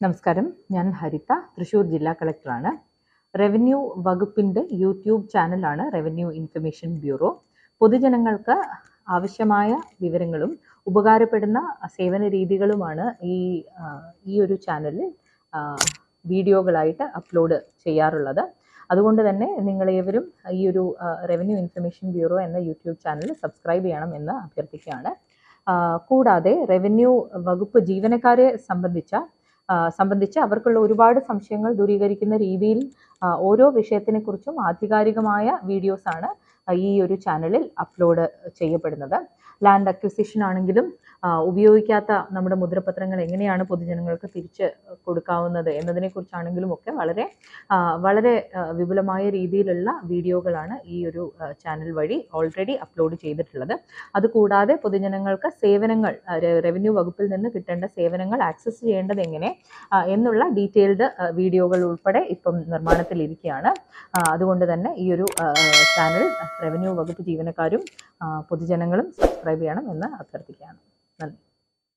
നമസ്കാരം, ഞാൻ ഹരിത, തൃശ്ശൂർ ജില്ലാ കളക്ടറാണ്. റവന്യൂ വകുപ്പിൻ്റെ യൂട്യൂബ് ചാനലാണ് റവന്യൂ ഇൻഫർമേഷൻ ബ്യൂറോ. പൊതുജനങ്ങൾക്ക് ആവശ്യമായ വിവരങ്ങളും ഉപകാരപ്പെടുന്ന സേവന രീതികളുമാണ് ഈ ഒരു ചാനലിൽ വീഡിയോകളായിട്ട് അപ്ലോഡ് ചെയ്യാറുള്ളത്. അതുകൊണ്ട് തന്നെ നിങ്ങളേവരും ഈ ഒരു റവന്യൂ ഇൻഫർമേഷൻ ബ്യൂറോ എന്ന യൂട്യൂബ് ചാനൽ സബ്സ്ക്രൈബ് ചെയ്യണം എന്ന് അഭ്യർത്ഥിക്കുകയാണ്. കൂടാതെ റവന്യൂ വകുപ്പ് ജീവനക്കാരെ സംബന്ധിച്ച് അവർക്കുള്ള ഒരുപാട് സംശയങ്ങൾ ദൂരീകരിക്കുന്ന രീതിയിൽ ഓരോ വിഷയത്തിനെക്കുറിച്ചും ആധികാരികമായ വീഡിയോസാണ് ഈ ഒരു ചാനലിൽ അപ്ലോഡ് ചെയ്യപ്പെടുന്നത്. ലാൻഡ് അക്വിസിഷൻ ആണെങ്കിലും ഉപയോഗിക്കാത്ത നമ്മുടെ മുദ്രപത്രങ്ങൾ എങ്ങനെയാണ് പൊതുജനങ്ങൾക്ക് തിരിച്ച് കൊടുക്കാവുന്നത് എന്നതിനെക്കുറിച്ചാണെങ്കിലും ഒക്കെ വളരെ വിപുലമായ രീതിയിലുള്ള വീഡിയോകളാണ് ഈ ഒരു ചാനൽ വഴി ഓൾറെഡി അപ്ലോഡ് ചെയ്തിട്ടുള്ളത്. അതുകൂടാതെ പൊതുജനങ്ങൾക്ക് സേവനങ്ങൾ, റവന്യൂ വകുപ്പിൽ നിന്ന് കിട്ടേണ്ട സേവനങ്ങൾ ആക്സസ് ചെയ്യേണ്ടത് എങ്ങനെ എന്നുള്ള ഡീറ്റെയിൽഡ് വീഡിയോകൾ ഉൾപ്പെടെ ഇപ്പം നിർമ്മാണത്തിലിരിക്കുകയാണ്. അതുകൊണ്ട് തന്നെ ഈ ഒരു ചാനൽ റവന്യൂ വകുപ്പ് ജീവനക്കാരും പൊതുജനങ്ങളും സബ്സ്ക്രൈബ് ചെയ്യണം എന്ന് അഭ്യർത്ഥിക്കുകയാണ്. നന്ദി.